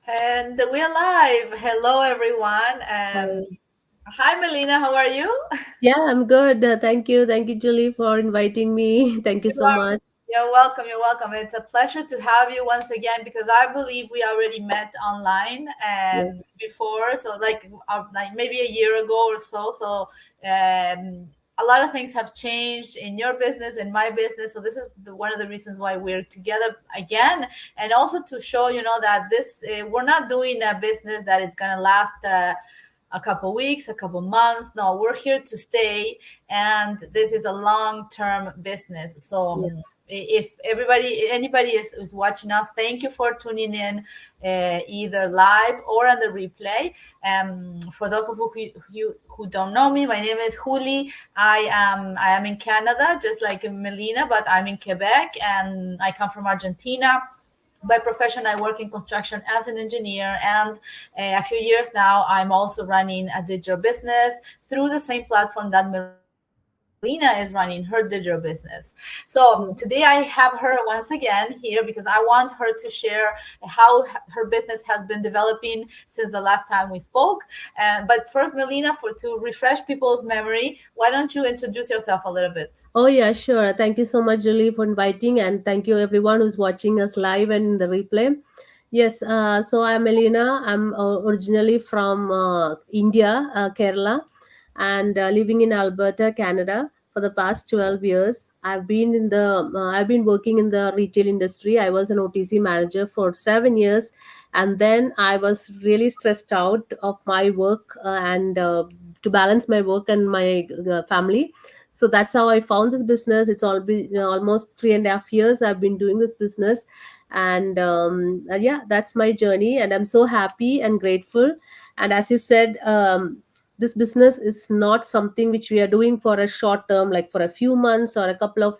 And we're live. Hello, everyone. Hi. Hi, Meleena. How are you? Yeah, I'm good. Thank you. Thank you, Julie, for inviting me. Thank you You so are. much. You're welcome. You're welcome. It's a pleasure to have you once again because I believe we already met online Yes. before. So, like maybe a year ago or so. So, a lot of things have changed in your business and my business. So, this is one of the reasons why we're together again, and also to show that this we're not doing a business that is gonna last. A couple weeks, a couple months. No, we're here to stay, and this is a long-term business. So Yeah. if anybody is watching us, thank you for tuning in, either live or on the replay. For those of you who don't know me, my name is Juli. I am in Canada, just like Melina, but I'm in Quebec, and I come from Argentina. By profession, I work in construction as an engineer, and a few years now I'm also running a digital business through the same platform that Melina is running her digital business. So today I have her once again here because I want her to share how her business has been developing since the last time we spoke. But first, Melina, to refresh people's memory, why don't you introduce yourself a little bit? Oh, yeah, sure. Thank you so much, Julie, for inviting. And thank you, everyone who's watching us live and in the replay. Yes, so I'm Meleena. I'm originally from India, Kerala, and living in Alberta, Canada for the past 12 years. I've been working in the retail industry. I was an OTC manager for 7 years, and then I was really stressed out of my work and to balance my work and my family. So that's how I found this business. It's all been almost 3.5 years I've been doing this business, and yeah, that's my journey, and I'm so happy and grateful. And as you said, this business is not something which we are doing for a short term, like for a few months or a couple of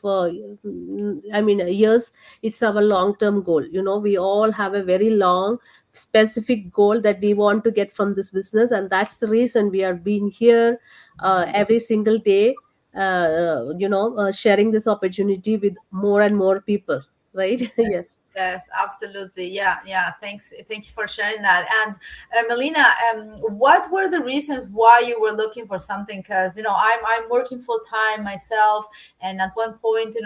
years. It's our long term goal. We all have a very long specific goal that we want to get from this business, and that's the reason we are being here every single day, sharing this opportunity with more and more people, right? Yes. Yes, absolutely. Yeah, yeah. Thank you for sharing that. And Melina, what were the reasons why you were looking for something? Because I'm working full time myself, and at one point,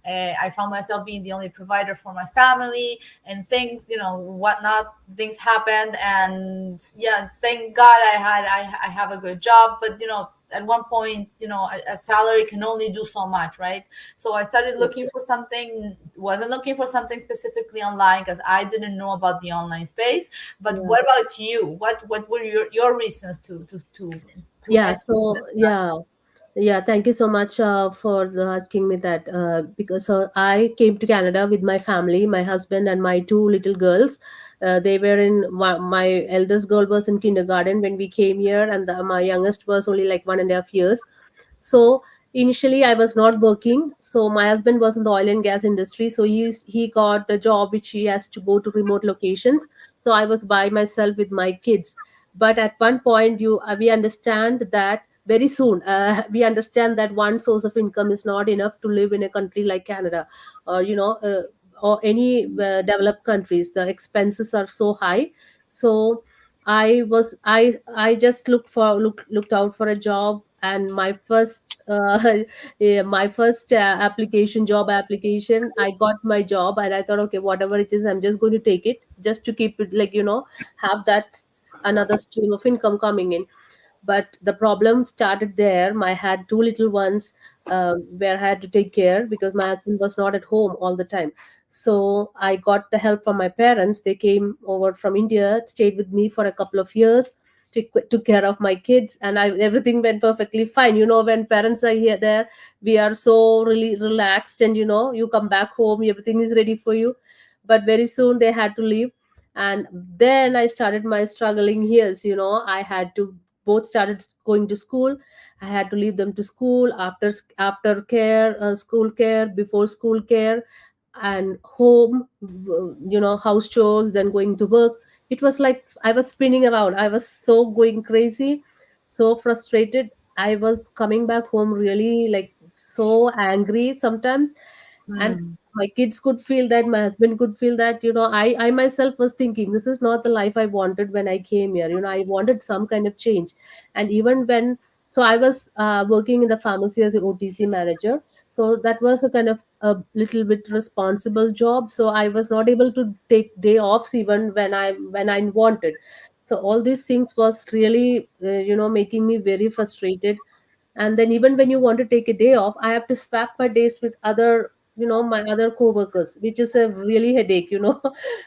I found myself being the only provider for my family, and things, whatnot, things happened, and yeah, thank God I have a good job, but at one point, a salary can only do so much, right? So I started looking for something, wasn't looking for something specifically online because I didn't know about the online space. But Yeah. what about you? What were your reasons to Yeah. enter So, that yeah. Yeah, thank you so much for asking me that. Because I came to Canada with my family, my husband, and my two little girls. They were my eldest girl was in kindergarten when we came here, and my youngest was only like 1.5 years. So initially, I was not working. So my husband was in the oil and gas industry. So he got a job which he has to go to remote locations. So I was by myself with my kids. But at one point, we understand that very soon we understand that one source of income is not enough to live in a country like Canada, or or any developed countries. The expenses are so high. So I just looked out for a job, and my first yeah, my first application job application, I got my job, and I thought, okay, whatever it is, I'm just going to take it, just to keep it, like, have that another stream of income coming in. But the problem started there. I had two little ones, where I had to take care because my husband was not at home all the time. So I got the help from my parents. They came over from India, stayed with me for a couple of years, took care of my kids, and everything went perfectly fine. When parents are here there, we are so really relaxed, and you come back home, everything is ready for you. But very soon they had to leave, and then I started my struggling years. I had to both started going to school. I had to leave them to school, after care, school care, before school care, and home, house chores, then going to work. It was like I was spinning around. I was so going crazy, so frustrated. I was coming back home really, like, so angry sometimes. And Mm. my kids could feel that, my husband could feel that, I myself was thinking, this is not the life I wanted when I came here. I wanted some kind of change. And even when, so I was working in the pharmacy as a OTC manager. So that was a kind of a little bit responsible job. So I was not able to take day offs even when I wanted. So all these things was really making me very frustrated. And then even when you want to take a day off, I have to swap my days with other, my other co-workers, which is a really headache,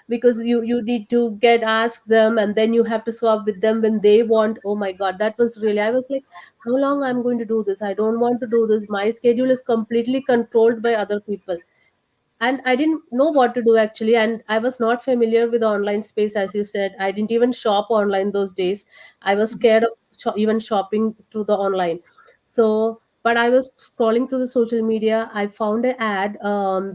because you need to get ask them, and then you have to swap with them when they want. Oh my god, that was really, I was like, how long I'm going to do this? I don't want to do this. My schedule is completely controlled by other people. And I didn't know what to do actually, and I was not familiar with online space. As you said, I didn't even shop online those days. I was scared of even shopping through the online. So but I was scrolling through the social media, I found an ad,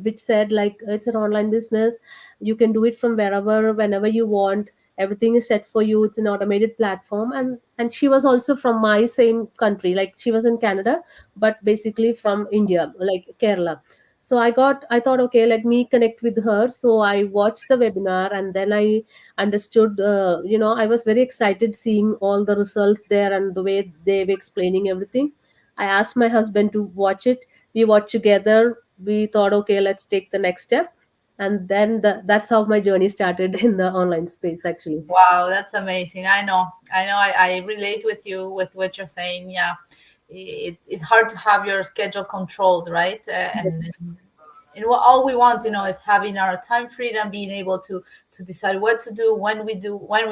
which said like, it's an online business, you can do it from wherever, whenever you want, everything is set for you, it's an automated platform. And she was also from my same country, like she was in Canada, but basically from India, like Kerala. So I thought, okay, let me connect with her. So I watched the webinar, and then I understood, I was very excited seeing all the results there and the way they were explaining everything. I asked my husband to watch it. We watched together. We thought, okay, let's take the next step. And then that's how my journey started in the online space actually. Wow, that's amazing. I relate with you with what you're saying. Yeah, it's hard to have your schedule controlled, right? And what all we want, is having our time freedom, being able to decide what to do, when we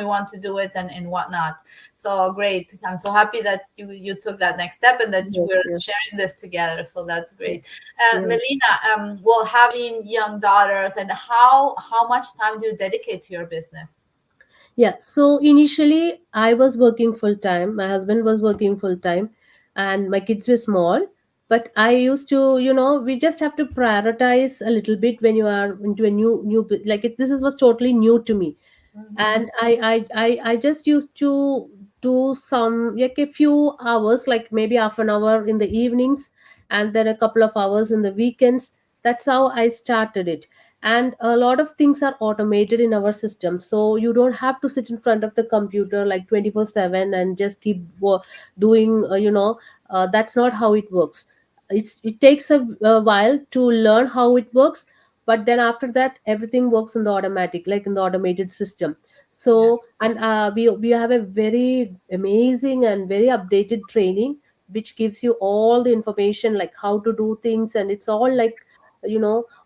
want to do it, and whatnot. So great. I'm so happy that you took that next step and that Yes, we're yes, sharing this together. So that's yes, great. yes. Melina, well, having young daughters, and how much time do you dedicate to your business? Yeah, so initially I was working full time. My husband was working full time, and my kids were small. But I used to, we just have to prioritize a little bit when you are into a like was totally new to me. Mhm. And I just used to do some, like a few hours, like maybe half an hour in the evenings, and then a couple of hours in the weekends. That's how I started it. And a lot of things are automated in our system, so you don't have to sit in front of the computer like 24/7 and just keep doing, that's not how it works. It takes a while to learn how it works, but then after that everything works in the automatic, like in the automated system. Yeah. So, and we have a very amazing and very updated training, which gives you all the information like how to do things. And it's all like,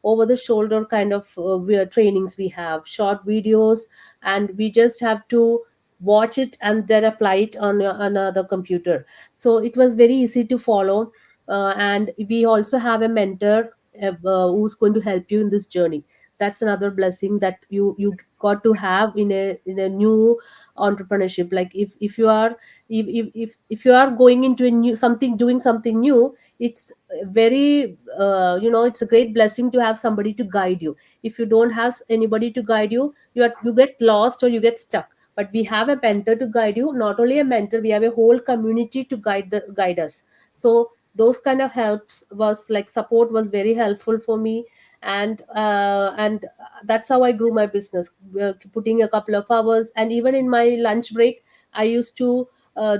over the shoulder kind of trainings. We have short videos, and we just have to watch it and then apply it on another computer. So it was very easy to follow. And we also have a mentor, who's going to help you in this journey. That's another blessing that you got to have in a new entrepreneurship. Like if you are, if you are going into a new something, doing something new, it's very, it's a great blessing to have somebody to guide you. If you don't have anybody to guide you, you get lost or you get stuck. But we have a mentor to guide you. Not only a mentor, we have a whole community to guide us. So those kind of helps was like, support was very helpful for me. And that's how I grew my business, putting a couple of hours. And even in my lunch break, I used to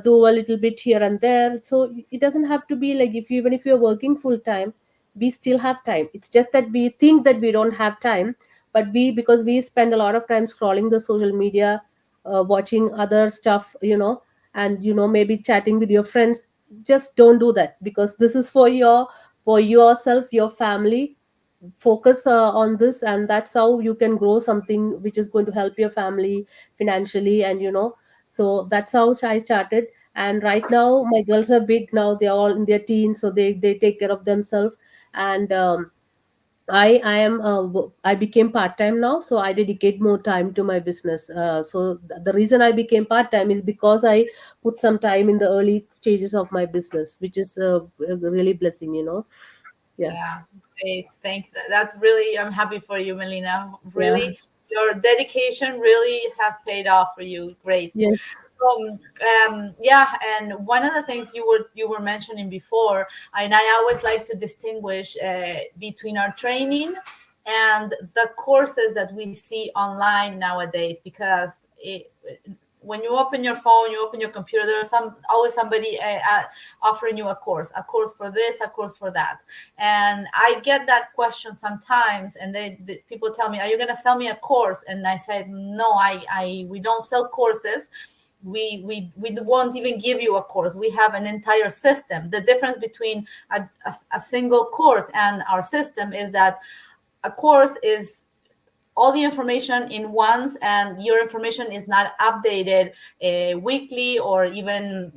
do a little bit here and there. So it doesn't have to be like, even if you're working full time, we still have time. It's just that we think that we don't have time. But because we spend a lot of time scrolling the social media, watching other stuff, and maybe chatting with your friends. Just don't do that, because this is for yourself, your family. Focus on this, and that's how you can grow something which is going to help your family financially. And so that's how I started. And right now my girls are big now, they're all in their teens, so they take care of themselves. And I am I became part time now, so I dedicate more time to my business. So the reason I became part time is because I put some time in the early stages of my business, which is a really blessing. Yeah, Yeah, great. Thanks. That's really, I'm happy for you, Melina. yeah, Really, your dedication really has paid off for you. Great. yes, Yeah, and one of the things you were mentioning before, and I always like to distinguish between our training and the courses that we see online nowadays, because when you open your phone, you open your computer, there's always somebody offering you a course for this, a course for that. And I get that question sometimes, and the people tell me, are you going to sell me a course? And I said, no, we don't sell courses. We won't even give you a course. We have an entire system. The difference between a single course and our system is that a course is all the information in once, and your information is not updated weekly, or even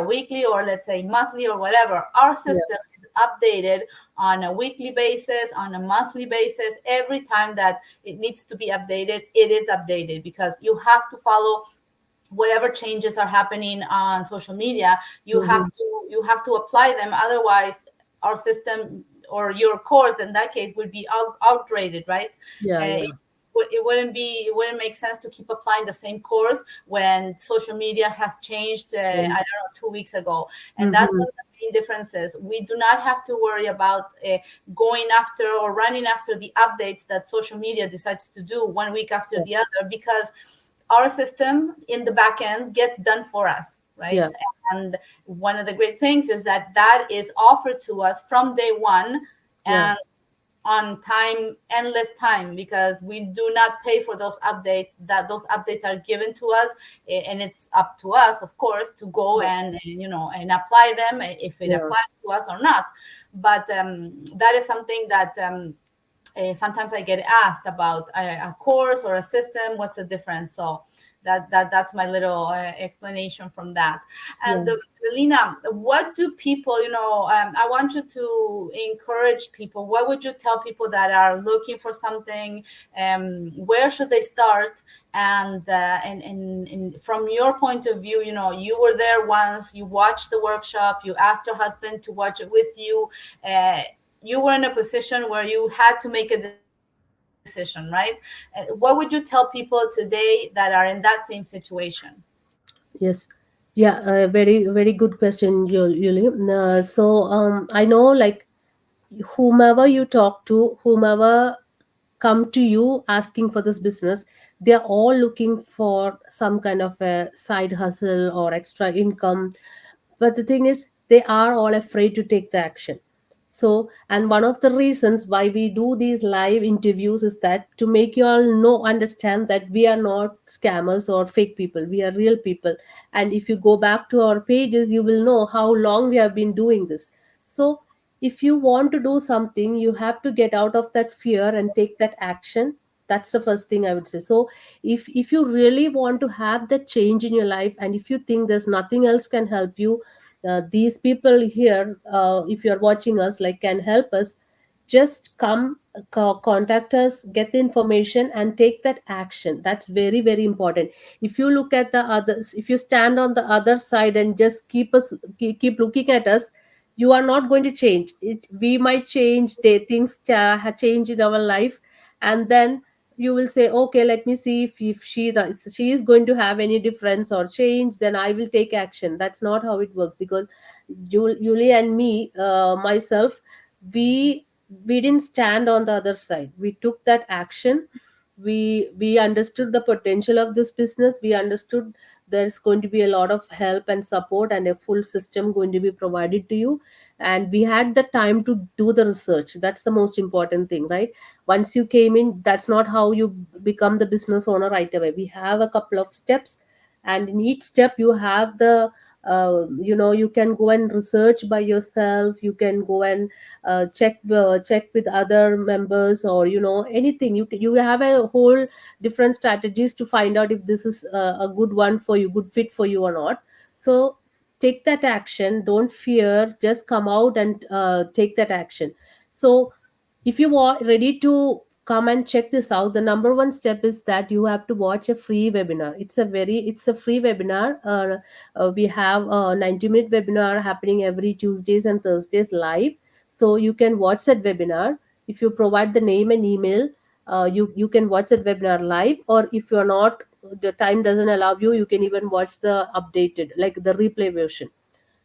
weekly, or let's say monthly, or whatever. Our Yeah, system is updated on a weekly basis, on a monthly basis. Every time that it needs to be updated, it is updated, because you have to follow whatever changes are happening on social media. You have hmm, to apply them. Otherwise, our system, or your course in that case, would be outdated, right? yeah, uh, yeah, it wouldn't make sense to keep applying the same course when social media has changed, I yeah. don't know, 2 weeks ago. And that's Hmm. one of the main differences. We do not have to worry about going after or running after the updates that social media decides to do one week after Yeah, the other, because our system in the back end gets done for us, yeah, right? And one of the great things is that that is offered to us from day one, yeah, and on time, endless time, because we do not pay for those updates. That those updates are given to us, and it's up to us, of course, to go yeah, and and apply them, if it yeah, applies to us or not. But that is something that sometimes I get asked about a course or a system. What's the difference? So that's my little explanation from that. And yeah. Melina, what do people? I want you to encourage people. What would you tell people that are looking for something? Where should they start? And from your point of view, you were there once. You watched the workshop. You asked your husband to watch it with you. You were in a position where you had to make a decision, right? What would you tell people today that are in that same situation? Yes. Yeah, very, very good question, Yuli. I know, like, whomever you talk to, whomever come to you asking for this business, they're all looking for some kind of a side hustle or extra income. But the thing is, they are all afraid to take the action. So, and one of the reasons why we do these live interviews is that to make you all know, understand that we are not scammers or fake people. We are real people. And if you go back to our pages, you will know how long we have been doing this. So if you want to do something, you have to get out of that fear and take that action. That's the first thing I would say. So if you really want to have that change in your life, and if you think there's nothing else can help you, these people here, if you're watching us, like, can help us, just come, contact us, get the information and take that action. That's very, very important. If you look at the others, if you stand on the other side and just keep looking at us, you are not going to change it. We might change, things change in our life, and then you will say, okay, let me see if she is going to have any difference or change, then I will take action. That's not how it works. Because Julie and me, myself, we didn't stand on the other side. We took that action. We understood the potential of this business. We understood there's going to be a lot of help and support and a full system going to be provided to you. And we had the time to do the research. That's the most important thing, right? Once you came in, that's not how you become the business owner right away. We have a couple of steps, and in each step you have the you can go and research by yourself. You can go and check with other members, or anything. You have a whole different strategies to find out if this is a good one for you, good fit for you or not. So take that action. Don't fear. Just come out and take that action. So if you are ready to come and check this out, the number one step is that you have to watch a free webinar. It's a free webinar. We have a 90-minute webinar happening every Tuesdays and Thursdays live. So you can watch that webinar. If you provide the name and email, you can watch that webinar live. Or if you're not the time doesn't allow you, you can even watch the updated, like the replay version.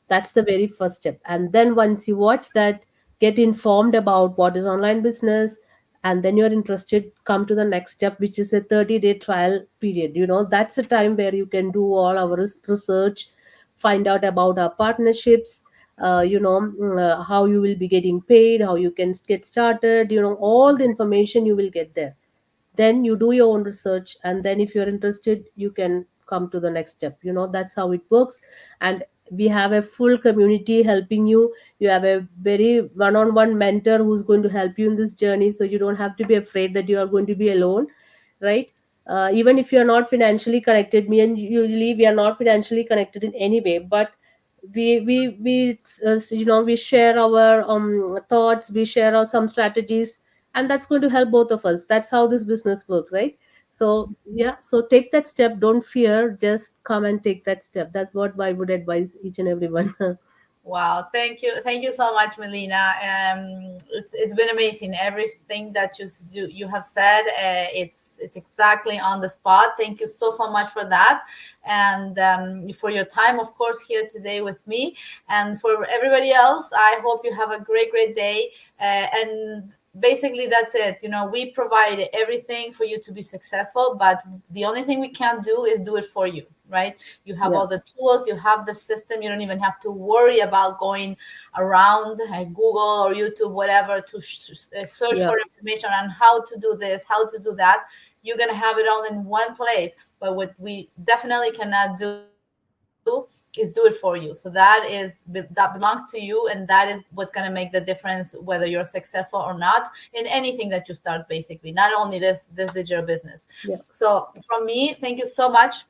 That's the very first step. And then once you watch that, get informed about what is online business, and then you're interested, come to the next step, which is a 30-day trial period. That's a time where you can do all our research, find out about our partnerships, how you will be getting paid, how you can get started, all the information you will get there. Then you do your own research, and then if you're interested, you can come to the next step. That's how it works. And we have a full community helping you. You have a very one-on-one mentor who's going to help you in this journey, so you don't have to be afraid that you are going to be alone, right? Even if you're not financially connected, me and usually we are not financially connected in any way, but we share our thoughts, we share our some strategies, and that's going to help both of us. That's how this business works, right? So yeah, so take that step, don't fear, just come and take that step. That's what I would advise each and everyone. Wow, thank you so much, Meleena. It's been amazing. Everything that you have said, it's exactly on the spot. Thank you so much for that, and for your time, of course, here today with me. And for everybody else, I hope you have a great day. And basically, that's it. We provide everything for you to be successful, but the only thing we can't do is do it for you, right? You have Yeah, all the tools, you have the system. You don't even have to worry about going around Google or YouTube, whatever, to search yeah, for information on how to do this, how to do that. You're going to have it all in one place. But what we definitely cannot do is do it for you. So that belongs to you, and that is what's going to make the difference, whether you're successful or not in anything that you start, basically, not only this digital business. yeah, So from me, thank you so much,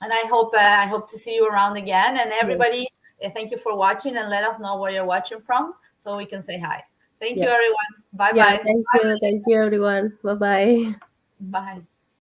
and I hope to see you around again. And yeah, everybody, thank you for watching, and let us know where you're watching from so we can say hi. Thank you, yeah, everyone. Bye yeah. bye. Thank you, everyone. Bye bye. Bye.